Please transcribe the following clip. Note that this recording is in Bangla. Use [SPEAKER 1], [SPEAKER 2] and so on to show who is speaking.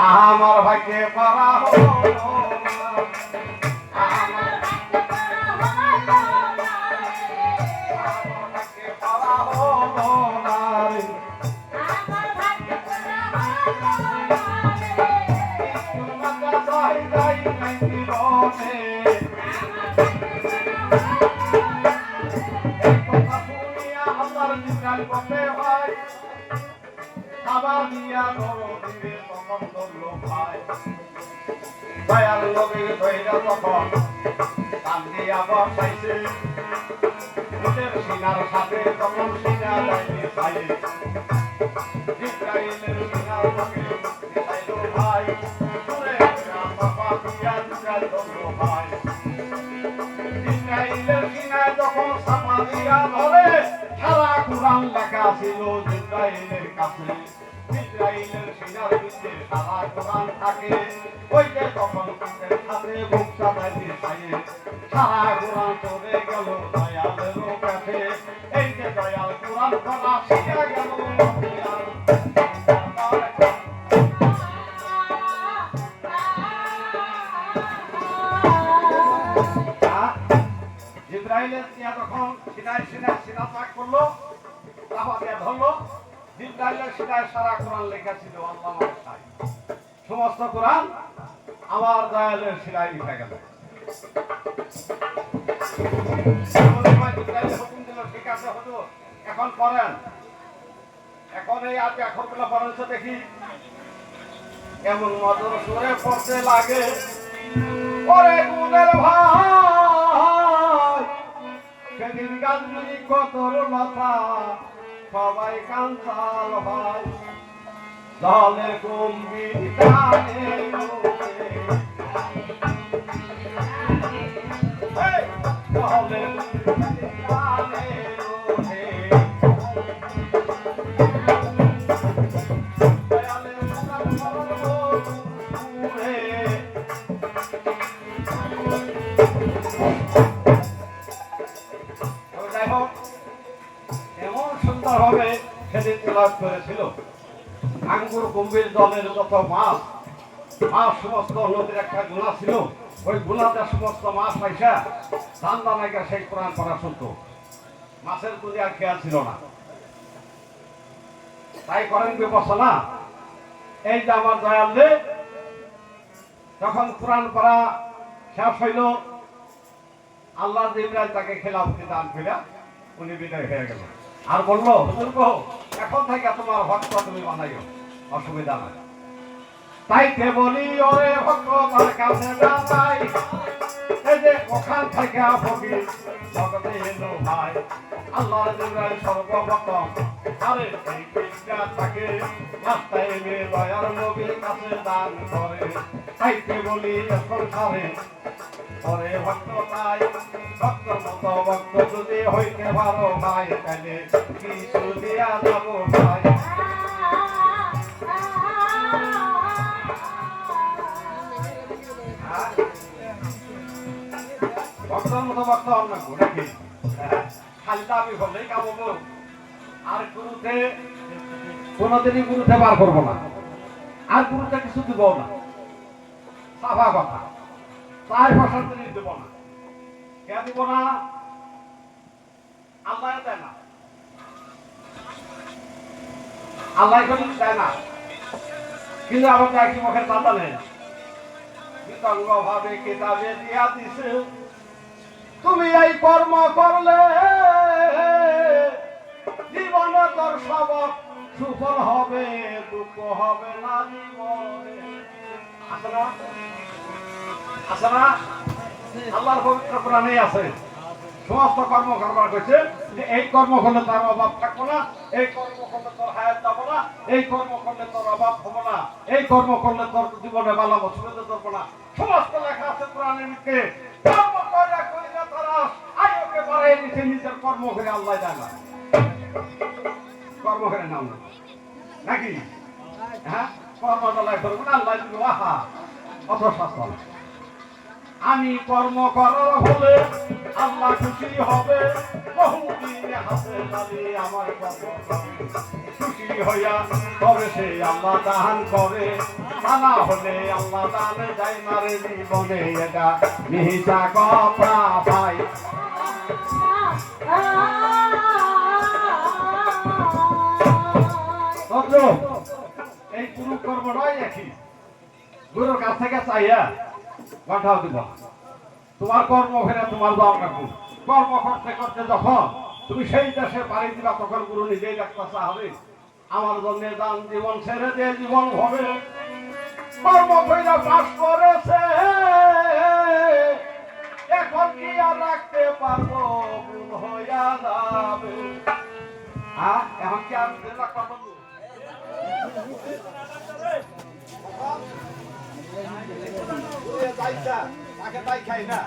[SPEAKER 1] আমার ভাগ্যে পড়া হলো দয়াল নবীর ধৈর্য তখন কান্দিয়া বসাইছে নিজের সিনার সাথে তখন সিনা যাইনি চাইলে জিব্রাইলের সিনার সাথে চাইলো ভাই শুনে বাবা দিয়া দুটাল ধরলো ভাই জিব্রাইলের সিনায় যখন সাপা দিয়া ধরে সারা কুরআন লেখা ছিল জিব্রাইলের কাছে ইসরাইলের সিনার ভিতরে সারা কোরআন থাকে ওই যে তখন বুকের সাথে বুক চাপাইতে চাইয়ে সারা কোরআন চলে গেল দয়ালের কাছে এই যে দয়াল কোরআন পড়া শিখে গেল ইসরাইলের সিনা তখন সিনা পাক করলো তাহলে ধরলো জিব্রাইলের সিনায় সারা কোরআন লেখা ছিল আল্লাহ মাশাই সমস্ত কোরআন আমার দয়ালের সিনায় লিখা গেল হুকুম দিল ঠিক আছে হুজুর এখন পড়েন এখন এই আজকে আখরগুলো পড়েন তো দেখি এমন মধুর সুরে পড়তে লাগে ওরে গুণের ভাই সেদিন গাছগুলি কতর লতা সবাই কাঞ্চাল ভাই দলের গম্ভীর টানে দলের টানে যাই হোক এমন সুন্দর হবে সেদিন তেলাওয়াত করেছিল আঙ্গুর গম্ভীর দলের যত মাছ সমস্ত নদীর একটা গুণা ছিল ওই গুণাতে সমস্ত মাছ পয়সা দান্দা নায়িকা সেই কোরআন পড়া শুনতো মাছের প্রতি আর খেয়াল ছিল না তাই করেন ব্যবস্থা না এই যে আমার দয়াল যখন কোরআন পড়া শেষ হইল আল্লাহ জিবরাইল তাকে খেলাফতি দান করে উনি বিদায় হয়ে গেল আর বললো হুজুর গো এখন থেকে তোমার ভক্ত তুমি বানাইও অসুবিধা নাই তাই কে বলি ওরে ভক্ত তার কাছে যাই এই যে ওখান থেকে ফকি জগতে এলো ভাই আল্লাহ জিবরাইল সর্বপ্রথম আরে এই বিদ্যা তাকে রাস্তায় এনে দয়ার নবীর কাছে দান করে তাই কে বলি এখন সারে ওরে ভক্ত তাই ভক্তর মতো ভক্ত যদি হইতে পারো ভাই তাহলে কিছু দিয়া যাবো ভাই ভক্তর মতো ভক্ত আমরা নাকি খালি দাবি করলেই কামবো আর গুরুতে কোনদিনই গুরুতে বার করবো না আর গুরুতে কিছু দিব না সাফা কথা তার ভাষার জিনিস দেব না কে দিব না আল্লাহ দেয় না আল্লাহ কোনো দেয় না কিন্তু আমাকে একই মুখের কথা নেই বিতঙ্গ ভাবে কিতাবে দিয়া দিছে তুমি এই কর্ম করলে জীবনে তোর সবক সুফল হবে দুঃখ হবে না জীবনে আছে না আছে না আল্লাহর পবিত্র কোরআনে আছে সমস্ত কর্ম করবার কইছে যে এই কর্ম করলে তার অভাব থাকবে না এই কর্ম করলে তোর হায়াত যাবে না এই কর্ম করলে তোর অভাব হবে না এই কর্ম করলে তোর জীবনে ভালো অসুবিধা ধরবে না সমস্ত লেখা আছে কোরআনের ভিতরে কর্ম কইরা কইরা তারা আয়োকে বাড়াই দিতে নিজের কর্ম করে আল্লাহ দেয় না কর্ম করে নাও নাকি হ্যাঁ কর্মটা লাই করবো না আল্লাহ দিল আহা অত শাস্তি আমি কর্ম করার হলে আল্লাহ খুশি হবে বহুদিনে হাতে নালি আমার কর্ম খুশি হইয়া তবে সে আল্লাহ দান করে আনা হলে আল্লাহ জানে যাই না রে জীবনে এটা মিহিসা কথা ভাই এই পুরো কর্ম নয় একই গুরুর কাছ থেকে চাইয়া পাঠাও দিব তোমার কর্ম ফেরে তোমার দাম রাখবো কর্ম করতে করতে যখন তুমি সেই দেশে পাড়ি দিবা তখন গুরু নিজেই ডাক্তার চাহাবে আমার জন্য দান জীবন ছেড়ে দিয়ে জীবন হবে কর্ম কইরা বাস করেছে এখন কি আর রাখতে পারবো ভুল হইয়া যাবে এখন কি আর রাখতে পারবো তাকে তাই খাই না